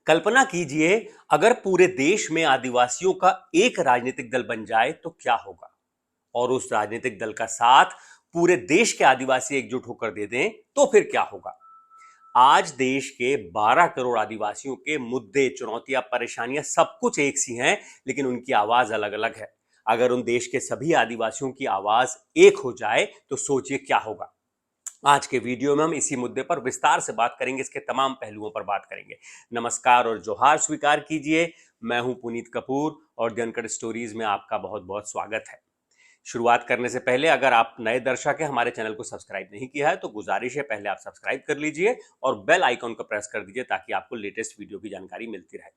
कल्पना कीजिए, अगर पूरे देश में आदिवासियों का एक राजनीतिक दल बन जाए तो क्या होगा। और उस राजनीतिक दल का साथ पूरे देश के आदिवासी एकजुट होकर दे दें तो फिर क्या होगा। आज देश के 12 करोड़ आदिवासियों के मुद्दे, चुनौतियां, परेशानियां सब कुछ एक सी हैं, लेकिन उनकी आवाज अलग अलग है। अगर उन देश के सभी आदिवासियों की आवाज एक हो जाए तो सोचिए क्या होगा। आज के वीडियो में हम इसी मुद्दे पर विस्तार से बात करेंगे, इसके तमाम पहलुओं पर बात करेंगे। नमस्कार और जोहार स्वीकार कीजिए। मैं हूं पुनीत कपूर और द अनकट स्टोरीज में आपका बहुत बहुत स्वागत है। शुरुआत करने से पहले अगर आप नए दर्शक हैं, हमारे चैनल को सब्सक्राइब नहीं किया है तो गुजारिश है पहले आप सब्सक्राइब कर लीजिए और बेल आइकॉन को प्रेस कर दीजिए ताकि आपको लेटेस्ट वीडियो की जानकारी मिलती रहे।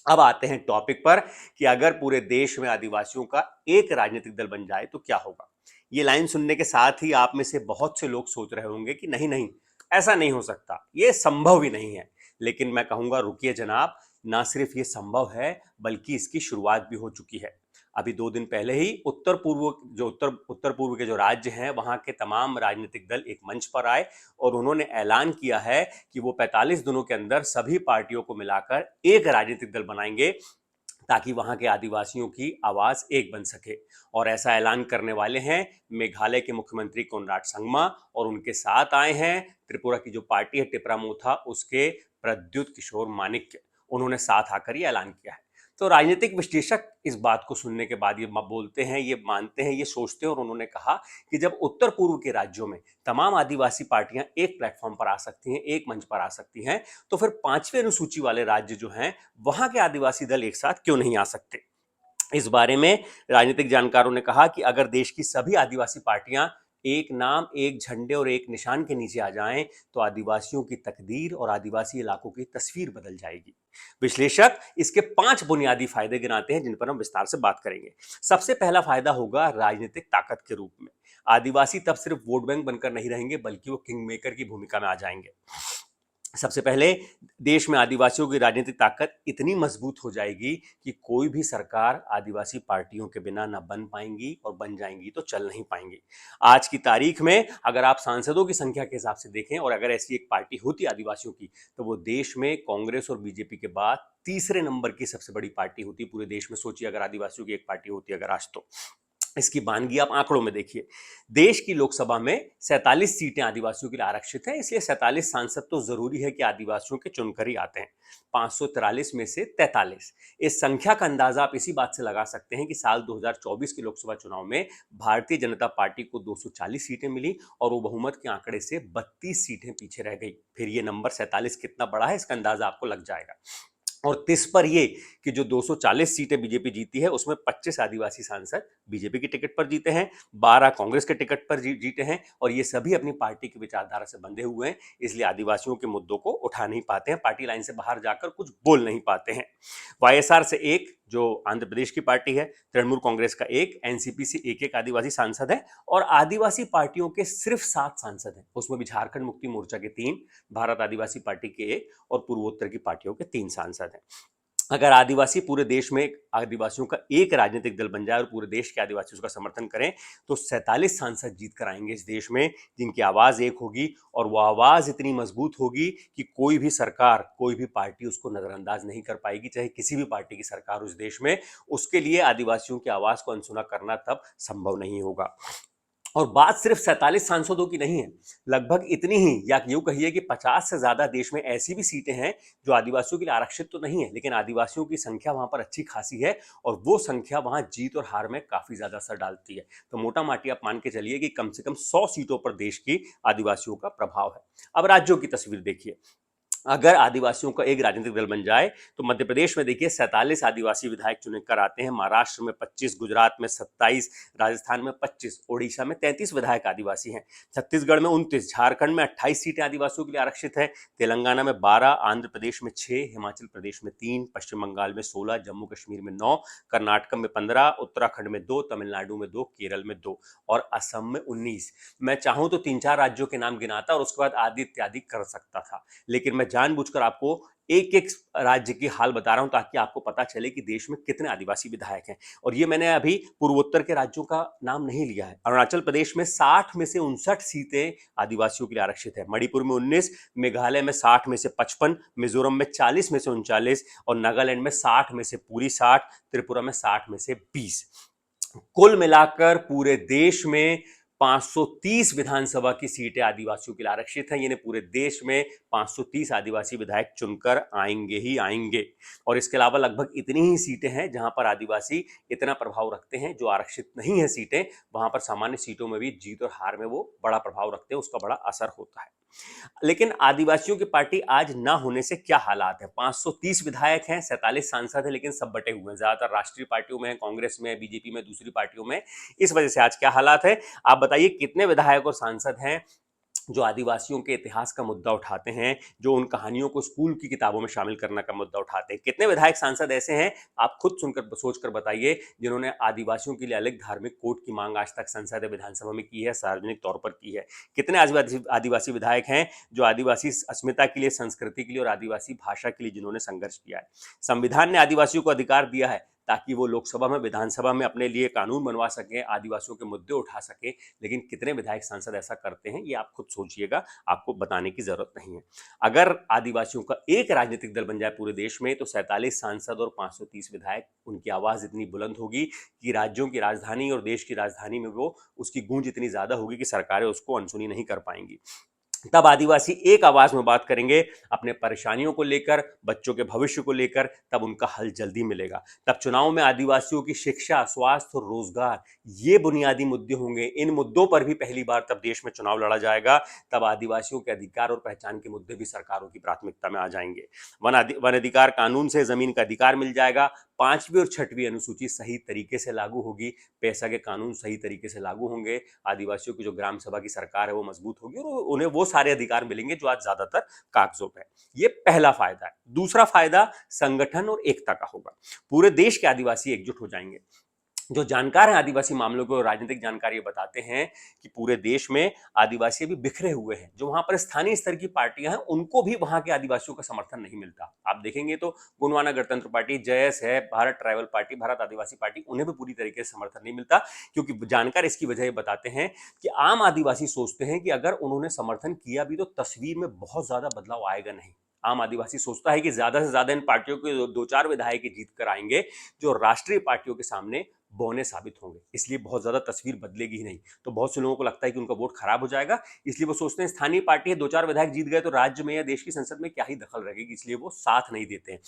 अब आते हैं टॉपिक पर कि अगर पूरे देश में आदिवासियों का एक राजनीतिक दल बन जाए तो क्या होगा। ये लाइन सुनने के साथ ही आप में से बहुत से लोग सोच रहे होंगे कि नहीं नहीं, ऐसा नहीं हो सकता, ये संभव ही नहीं है। लेकिन मैं कहूंगा रुकिए जनाब, ना सिर्फ ये संभव है बल्कि इसकी शुरुआत भी हो चुकी है। अभी 2 दिन पहले ही उत्तर पूर्व के जो राज्य हैं वहां के तमाम राजनीतिक दल एक मंच पर आए और उन्होंने ऐलान किया है कि वो 45 दिनों के अंदर सभी पार्टियों को मिलाकर एक राजनीतिक दल बनाएंगे ताकि वहां के आदिवासियों की आवाज एक बन सके। और ऐसा ऐलान करने वाले हैं मेघालय के मुख्यमंत्री कोनराड संगमा, और उनके साथ आए हैं त्रिपुरा की जो पार्टी है टिपरामोथा, उसके प्रद्युत किशोर मानिक्य। उन्होंने साथ आकर ये ऐलान किया है। तो राजनीतिक विश्लेषक इस बात को सुनने के बाद ये बोलते हैं, ये मानते हैं, ये सोचते हैं, और उन्होंने कहा कि जब उत्तर पूर्व के राज्यों में तमाम आदिवासी पार्टियां एक प्लेटफॉर्म पर आ सकती हैं, एक मंच पर आ सकती हैं, तो फिर 5वीं अनुसूची वाले राज्य जो हैं वहां के आदिवासी दल एक साथ क्यों नहीं आ सकते। इस बारे में राजनीतिक जानकारों ने कहा कि अगर देश की सभी आदिवासी पार्टियां एक नाम, एक झंडे और एक निशान के नीचे आ जाएं तो आदिवासियों की तकदीर और आदिवासी इलाकों की तस्वीर बदल जाएगी। विश्लेषक इसके 5 बुनियादी फायदे गिनाते हैं जिन पर हम विस्तार से बात करेंगे। सबसे पहला फायदा होगा राजनीतिक ताकत के रूप में। आदिवासी तब सिर्फ वोट बैंक बनकर नहीं रहेंगे बल्कि वो किंग मेकर की भूमिका में आ जाएंगे। सबसे पहले देश में आदिवासियों की राजनीतिक ताकत इतनी मजबूत हो जाएगी कि कोई भी सरकार आदिवासी पार्टियों के बिना ना बन पाएंगी, और बन जाएंगी तो चल नहीं पाएंगी। आज की तारीख में अगर आप सांसदों की संख्या के हिसाब से देखें और अगर ऐसी एक पार्टी होती आदिवासियों की तो वो देश में कांग्रेस और बीजेपी के बाद तीसरे नंबर की सबसे बड़ी पार्टी होती पूरे देश में। सोचिए अगर आदिवासियों की एक पार्टी होती अगर आज तो। इसकी बानगी आप आंकड़ों में देखिए। देश की लोकसभा में 47 सीटें आदिवासियों के लिए आरक्षित हैं, इसलिए 47 सांसद तो जरूरी है कि आदिवासियों के चुनकर ही आते हैं। 543 में से 43। इस संख्या का अंदाजा आप इसी बात से लगा सकते हैं कि साल 2024 के लोकसभा चुनाव में भारतीय जनता पार्टी को 240 सीटें मिली और वो बहुमत के आंकड़े से 32 सीटें पीछे रह गई। फिर ये नंबर 47 कितना बड़ा है इसका अंदाजा आपको लग जाएगा। और 30 पर ये कि जो 240 सीटें बीजेपी जीती है उसमें 25 आदिवासी सांसद बीजेपी की टिकट पर जीते हैं, 12 कांग्रेस के टिकट पर जीते हैं, और ये सभी अपनी पार्टी की विचारधारा से बंधे हुए हैं, इसलिए आदिवासियों के मुद्दों को उठा नहीं पाते हैं, पार्टी लाइन से बाहर जाकर कुछ बोल नहीं पाते हैं। वाईएसआर से एक, जो आंध्र प्रदेश की पार्टी है, तृणमूल कांग्रेस का एक, एनसीपी से एक आदिवासी सांसद है, और आदिवासी पार्टियों के सिर्फ 7 सांसद हैं। उसमें भी झारखंड मुक्ति मोर्चा के 3, भारत आदिवासी पार्टी के 1 और पूर्वोत्तर की पार्टियों के 3 सांसद हैं। अगर आदिवासी पूरे देश में आदिवासियों का एक राजनीतिक दल बन जाए और पूरे देश के आदिवासी उसका समर्थन करें तो 47 सांसद जीत कर आएंगे इस देश में, जिनकी आवाज एक होगी, और वो आवाज इतनी मजबूत होगी कि कोई भी सरकार, कोई भी पार्टी उसको नजरअंदाज नहीं कर पाएगी, चाहे किसी भी पार्टी की सरकार उस देश में। उसके लिए आदिवासियों की आवाज को अनसुना करना तब संभव नहीं होगा। और बात सिर्फ 47 सांसदों की नहीं है, लगभग इतनी ही, या यूं कहिए कि 50 से ज्यादा देश में ऐसी भी सीटें हैं जो आदिवासियों के लिए आरक्षित तो नहीं है, लेकिन आदिवासियों की संख्या वहां पर अच्छी खासी है, और वो संख्या वहां जीत और हार में काफी ज्यादा असर डालती है। तो मोटा माटी आप मान के चलिए कि कम से कम 100 सीटों पर देश की आदिवासियों का प्रभाव है। अब राज्यों की तस्वीर देखिए। अगर आदिवासियों का एक राजनीतिक दल बन जाए तो मध्य प्रदेश में देखिए 47 आदिवासी विधायक चुने कर आते हैं, महाराष्ट्र में 25, गुजरात में 27, राजस्थान में 25, ओडिशा में 33 विधायक आदिवासी हैं, छत्तीसगढ़ में 29, झारखंड में 28 सीटें आदिवासियों के लिए आरक्षित है, तेलंगाना में 12, आंध्र प्रदेश में 6, हिमाचल प्रदेश में 3, पश्चिम बंगाल में 16, जम्मू कश्मीर में 9, कर्नाटक में 15, उत्तराखंड में 2, तमिलनाडु में 2, केरल में 2 और असम में 19। मैं चाहूं तो 3-4 राज्यों के नाम गिनाता और उसके बाद आदि इत्यादि कर सकता था, लेकिन मैं जानबूझकर आपको एक एक राज्य की हाल बता रहा हूं ताकि आपको पता चले कि देश में कितने आदिवासी विधायक हैं। और ये मैंने अभी पूर्वोत्तर के राज्यों का नाम नहीं लिया है। अरुणाचल प्रदेश में 60 में से 59 सीटें आदिवासियों के लिए आरक्षित है, मणिपुर में 19, मेघालय में 60 में से 55, मिजोरम में 40 में से 39 और नागालैंड में 60 में से पूरी 60, त्रिपुरा में 60 में से 20। कुल मिलाकर पूरे देश में 530 विधानसभा की सीटें आदिवासियों के लिए आरक्षित हैं। यानी पूरे देश में 530 आदिवासी विधायक चुनकर आएंगे ही आएंगे। और इसके अलावा लगभग इतनी ही सीटें हैं जहां पर आदिवासी इतना प्रभाव रखते हैं। जो आरक्षित नहीं है सीटें, वहां पर सामान्य सीटों में भी जीत और हार में वो बड़ा प्रभाव रखते हैं, उसका बड़ा असर होता है। लेकिन आदिवासियों की पार्टी आज ना होने से क्या हालात है? 530 विधायक हैं, 47 सांसद हैं, लेकिन सब बटे हुए हैं, ज्यादातर राष्ट्रीय पार्टियों में, कांग्रेस में, बीजेपी में, दूसरी पार्टियों में। इस वजह से आज क्या हालात है? आप बताइए, कितने विधायक और सांसद हैं जो आदिवासियों के इतिहास का मुद्दा उठाते हैं, जो उन कहानियों को स्कूल की किताबों में शामिल करने का मुद्दा उठाते हैं? कितने विधायक सांसद ऐसे हैं, आप खुद सुनकर सोचकर बताइए, जिन्होंने आदिवासियों के लिए अलग धार्मिक कोड की मांग आज तक संसद या विधानसभा में की है, सार्वजनिक तौर पर की है? कितने आदिवासी विधायक हैं जो आदिवासी अस्मिता के लिए, संस्कृति के लिए और आदिवासी भाषा के लिए जिन्होंने संघर्ष किया है? संविधान ने आदिवासियों को अधिकार दिया है ताकि वो लोकसभा में, विधानसभा में अपने लिए कानून बनवा सकें, आदिवासियों के मुद्दे उठा सकें, लेकिन कितने विधायक सांसद ऐसा करते हैं, ये आप खुद सोचिएगा, आपको बताने की जरूरत नहीं है। अगर आदिवासियों का एक राजनीतिक दल बन जाए पूरे देश में, तो 47 सांसद और 530 विधायक, उनकी आवाज इतनी बुलंद होगी कि राज्यों की राजधानी और देश की राजधानी में वो उसकी गूंज इतनी ज्यादा होगी कि सरकारें उसको अनसुनी नहीं कर पाएंगी। तब आदिवासी एक आवाज में बात करेंगे अपने परेशानियों को लेकर, बच्चों के भविष्य को लेकर, तब उनका हल जल्दी मिलेगा। तब चुनाव में आदिवासियों की शिक्षा, स्वास्थ्य और रोजगार, ये बुनियादी मुद्दे होंगे। इन मुद्दों पर भी पहली बार तब देश में चुनाव लड़ा जाएगा। तब आदिवासियों के अधिकार और पहचान के मुद्दे भी सरकारों की प्राथमिकता में आ जाएंगे। वन अधिकार कानून से जमीन का अधिकार मिल जाएगा। 5वीं और 6वीं अनुसूची सही तरीके से लागू होगी। पैसा के कानून सही तरीके से लागू होंगे। आदिवासियों की जो ग्राम सभा की सरकार है वो मजबूत होगी और उन्हें वो सारे अधिकार मिलेंगे जो आज ज्यादातर कागजों पे है। ये पहला फायदा है। दूसरा फायदा संगठन और एकता का होगा। पूरे देश के आदिवासी एकजुट हो जाएंगे। जो जानकार हैं आदिवासी मामलों को, राजनीतिक जानकारी बताते हैं कि पूरे देश में आदिवासी अभी बिखरे हुए हैं। जो वहां पर स्थानीय स्तर की पार्टियां हैं, उनको भी वहां के आदिवासियों का समर्थन नहीं मिलता। आप देखेंगे तो गोंडवाना गणतंत्र पार्टी, जयस है, भारत ट्राइबल पार्टी, भारत आदिवासी पार्टी, उन्हें भी पूरी तरीके से समर्थन नहीं मिलता। क्योंकि जानकार इसकी वजह बताते हैं कि आम आदिवासी सोचते हैं कि अगर उन्होंने समर्थन किया भी तो तस्वीर में बहुत ज्यादा बदलाव आएगा नहीं। आम आदिवासी सोचता है कि ज्यादा से ज्यादा इन पार्टियों के दो चार विधायक जीत कर आएंगे जो राष्ट्रीय पार्टियों के सामने बौने साबित होंगे, इसलिए बहुत ज्यादा तस्वीर बदलेगी ही नहीं। तो बहुत से लोगों को लगता है कि उनका वोट खराब हो जाएगा, इसलिए वो सोचते हैं स्थानीय पार्टी है, दो चार विधायक जीत गए तो राज्य में या देश की संसद में क्या ही दखल रहेगी, इसलिए वो साथ नहीं देते हैं।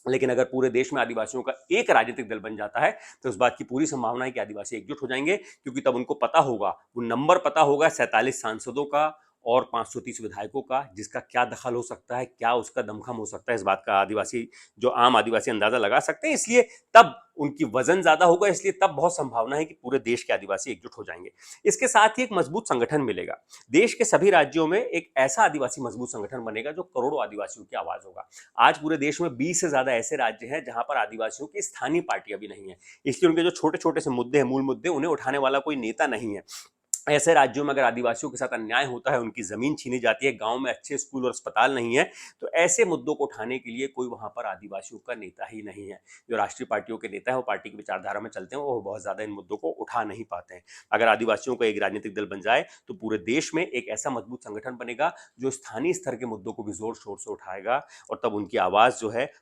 लेकिन अगर पूरे देश में आदिवासियों का एक राजनीतिक दल बन जाता है तो उस बात की पूरी संभावना है कि आदिवासी एकजुट हो जाएंगे, क्योंकि तब उनको पता होगा, वो नंबर पता होगा 47 सांसदों का और 530 विधायकों का, जिसका क्या दखल हो सकता है, क्या उसका दमखम हो सकता है, इस बात का आदिवासी, जो आम आदिवासी अंदाजा लगा सकते हैं। इसलिए तब उनकी वजन ज्यादा होगा, इसलिए तब बहुत संभावना है कि पूरे देश के आदिवासी एकजुट हो जाएंगे। इसके साथ ही एक मजबूत संगठन मिलेगा। देश के सभी राज्यों में एक ऐसा आदिवासी मजबूत संगठन बनेगा जो करोड़ों आदिवासियों की आवाज होगा। आज पूरे देश में 20 से ज्यादा ऐसे राज्य हैं जहां पर आदिवासियों की स्थानीय पार्टियां भी नहीं है, इसलिए उनके जो छोटे छोटे से मुद्दे हैं, मूल मुद्दे, उन्हें उठाने वाला कोई नेता नहीं है। ऐसे राज्यों में अगर आदिवासियों के साथ अन्याय होता है, उनकी जमीन छीनी जाती है, गांव में अच्छे स्कूल और अस्पताल नहीं है, तो ऐसे मुद्दों को उठाने के लिए कोई वहां पर आदिवासियों का नेता ही नहीं है। जो राष्ट्रीय पार्टियों के नेता है, वो पार्टी की विचारधारा में चलते हैं, वो बहुत ज्यादा इन मुद्दों को उठा नहीं पाते हैं। अगर आदिवासियों का एक राजनीतिक दल बन जाए तो पूरे देश में एक ऐसा मजबूत संगठन बनेगा जो स्थानीय स्तर के मुद्दों को भी जोर शोर से उठाएगा, और तब उनकी आवाज जो है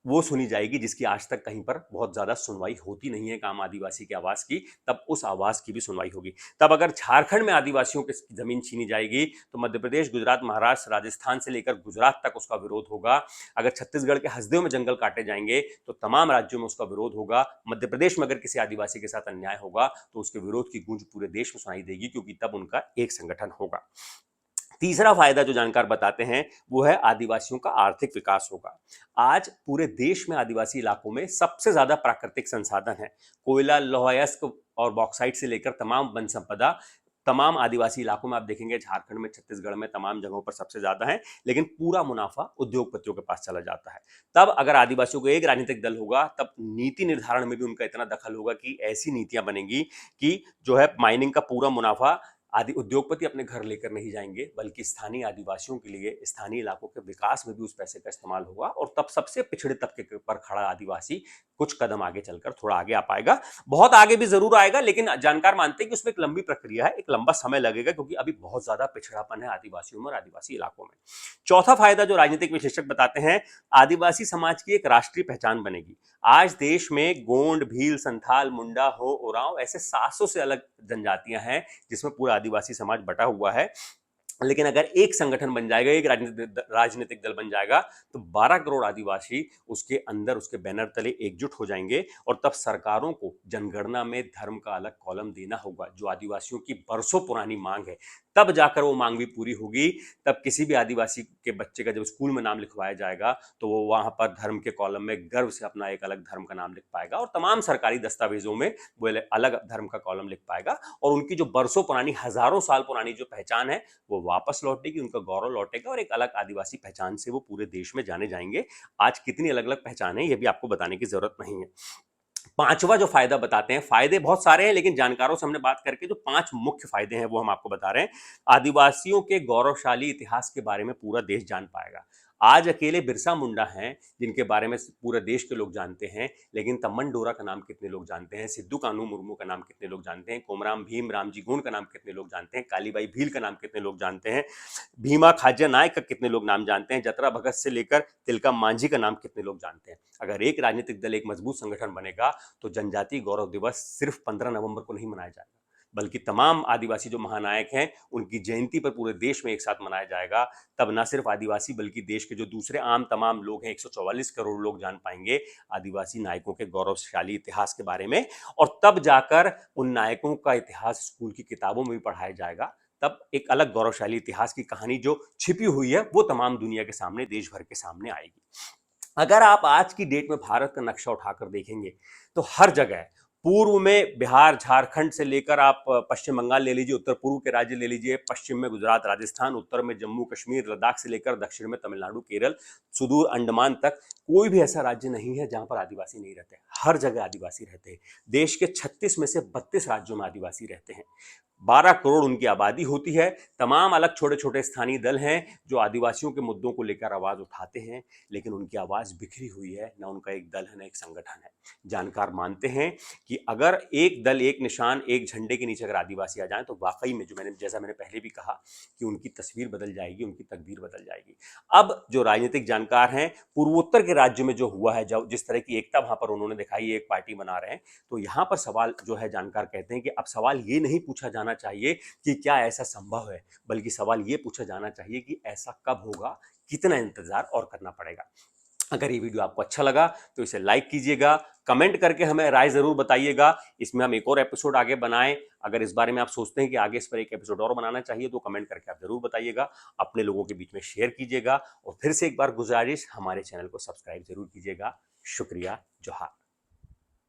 वो सुनी जाएगी, जिसकी आज तक कहीं पर बहुत ज्यादा सुनवाई होती नहीं है आम आदिवासी की आवाज की। तब उस आवाज की भी सुनवाई होगी। तब अगर झारखंड में आदिवासियों की जमीन छीनी जाएगी तो मध्य प्रदेश, गुजरात, महाराष्ट्र, राजस्थान से लेकर गुजरात तक उसका विरोध होगा। अगर छत्तीसगढ़ के हसदेव में जंगल काटे जाएंगे तो तमाम राज्यों में उसका विरोध होगा। मध्य प्रदेश में अगर किसी आदिवासी के साथ अन्याय होगा तो उसके विरोध की गूंज पूरे देश में सुनाई देगी, क्योंकि तब उनका एक संगठन होगा। तीसरा फायदा जो जानकार बताते हैं वो है आदिवासियों का आर्थिक विकास होगा। आज पूरे देश में आदिवासी इलाकों में सबसे ज्यादा प्राकृतिक संसाधन है। कोयला, लौह अयस्क और बॉक्साइट से लेकर तमाम वन संपदा तमाम आदिवासी इलाकों में आप देखेंगे, झारखंड में, छत्तीसगढ़ में, तमाम जगहों पर सबसे ज्यादा है। लेकिन पूरा मुनाफा उद्योगपतियों के पास चला जाता है। तब अगर आदिवासियों को एक राजनीतिक दल होगा, तब नीति निर्धारण में भी उनका इतना दखल होगा कि ऐसी नीतियां बनेंगी कि जो है माइनिंग का पूरा मुनाफा आदि उद्योगपति अपने घर लेकर नहीं जाएंगे, बल्कि स्थानीय आदिवासियों के लिए स्थानीय इलाकों के विकास में भी उस पैसे का इस्तेमाल होगा, और तब सबसे पिछड़े तबके के पर खड़ा आदिवासी कुछ कदम आगे चलकर थोड़ा आगे आ पाएगा। बहुत आगे भी जरूर आएगा, लेकिन जानकार मानते हैं कि उसमें एक लंबी प्रक्रिया है, एक लंबा समय लगेगा, क्योंकि अभी बहुत ज्यादा पिछड़ापन है आदिवासियों में और आदिवासी इलाकों में। चौथा फायदा जो राजनीतिक विशेषज्ञ बताते हैं, आदिवासी समाज की एक राष्ट्रीय पहचान बनेगी। आज देश में गोंड, भील, संथाल, मुंडा, हो, ओरांव ऐसे 700 से अलग जनजातियां हैं जिसमें पूरा आदिवासी समाज बटा हुआ है। लेकिन अगर एक संगठन बन जाएगा, एक राजनीतिक दल बन जाएगा, तो 12 करोड़ आदिवासी उसके अंदर, उसके बैनर तले एकजुट हो जाएंगे, और तब सरकारों को जनगणना में धर्म का अलग कॉलम देना होगा, जो आदिवासियों की बरसों पुरानी मांग है। तब जाकर वो मांग भी पूरी होगी। तब किसी भी आदिवासी के बच्चे का जब स्कूल में नाम लिखवाया जाएगा, तो वो वहां पर धर्म के कॉलम में गर्व से अपना एक अलग धर्म का नाम लिख पाएगा, और तमाम सरकारी दस्तावेजों में वो अलग धर्म का कॉलम लिख पाएगा, और उनकी जो बरसों पुरानी, हजारों साल पुरानी जो पहचान है, वो वापस लौटेगी, उनका गौरव लौटेगा, और एक अलग आदिवासी पहचान से वो पूरे देश में जाने जाएंगे। आज कितनी अलग अलग पहचान है, ये भी आपको बताने की जरूरत नहीं है। पांचवा जो फायदा बताते हैं, फायदे बहुत सारे हैं, लेकिन जानकारों से हमने बात करके जो 5 मुख्य फायदे हैं वो हम आपको बता रहे हैं। आदिवासियों के गौरवशाली इतिहास के बारे में पूरा देश जान पाएगा। आज अकेले बिरसा मुंडा हैं जिनके बारे में पूरे देश के लोग जानते हैं, लेकिन तमन डोरा का नाम कितने लोग जानते हैं, सिद्धू कान्हू मुर्मू का नाम कितने लोग जानते हैं, कोमराम भीम रामजी गोंड का नाम कितने लोग जानते हैं, कालीबाई भील का नाम कितने लोग जानते हैं, भीमा खाज्या नायक का कितने लोग नाम जानते हैं, जतरा भगत से लेकर तिलका मांझी का नाम कितने लोग जानते हैं। अगर एक राजनीतिक दल, एक मजबूत संगठन बनेगा, तो जनजातीय गौरव दिवस सिर्फ 15 नवंबर को नहीं मनाया जाएगा, बल्कि तमाम आदिवासी जो महानायक हैं उनकी जयंती पर पूरे देश में एक साथ मनाया जाएगा। तब न सिर्फ आदिवासी, बल्कि देश के जो दूसरे आम तमाम लोग हैं, 144 करोड़ लोग जान पाएंगे आदिवासी नायकों के गौरवशाली इतिहास के बारे में, और तब जाकर उन नायकों का इतिहास स्कूल की किताबों में भी पढ़ाया जाएगा। तब एक अलग गौरवशाली इतिहास की कहानी जो छिपी हुई है, वो तमाम दुनिया के सामने, देश भर के सामने आएगी। अगर आप आज की डेट में भारत का नक्शा उठाकर देखेंगे, तो हर जगह, पूर्व में बिहार, झारखंड से लेकर आप पश्चिम बंगाल ले लीजिए, उत्तर पूर्व के राज्य ले लीजिए, पश्चिम में गुजरात, राजस्थान, उत्तर में जम्मू कश्मीर, लद्दाख से लेकर दक्षिण में तमिलनाडु, केरल, सुदूर अंडमान तक, कोई भी ऐसा राज्य नहीं है जहां पर आदिवासी नहीं रहते। हर जगह आदिवासी रहते हैं। देश के 36 में से 32 राज्यों में आदिवासी रहते हैं। 12 करोड़ उनकी आबादी होती है। तमाम अलग छोटे छोटे स्थानीय दल हैं जो आदिवासियों के मुद्दों को लेकर आवाज उठाते हैं, लेकिन उनकी आवाज बिखरी हुई है, ना उनका एक दल है, ना एक संगठन है। जानकार मानते हैं कि अगर एक दल, एक निशान, एक झंडे के नीचे अगर आदिवासी आ जाएं, तो वाकई में, जैसा मैंने पहले भी कहा, कि उनकी तस्वीर बदल जाएगी, उनकी तकदीर बदल जाएगी। अब जो राजनीतिक जानकार हैं, पूर्वोत्तर के राज्य में जो हुआ है, जो जिस तरह की एकता वहां पर उन्होंने दिखाई, एक पार्टी बना रहे हैं, तो यहां पर सवाल जो है, जानकार कहते हैं कि अब सवाल ये नहीं पूछा जाना चाहिए कि क्या ऐसा संभव है, बल्कि सवाल ये पूछा जाना चाहिए कि ऐसा कब होगा, कितना इंतजार और करना पड़ेगा। अगर ये वीडियो आपको अच्छा लगा तो इसे लाइक कीजिएगा, कमेंट करके हमें राय जरूर बताइएगा। इसमें हम एक और एपिसोड आगे बनाएं। अगर इस बारे में आप सोचते हैं कि आगे इस पर एक एपिसोड और बनाना चाहिए, तो कमेंट करके आप जरूर बताइएगा। अपने लोगों के बीच में शेयर कीजिएगा, और फिर से एक बार गुजारिश, हमारे चैनल को सब्सक्राइब जरूर कीजिएगा। शुक्रिया। जोहार।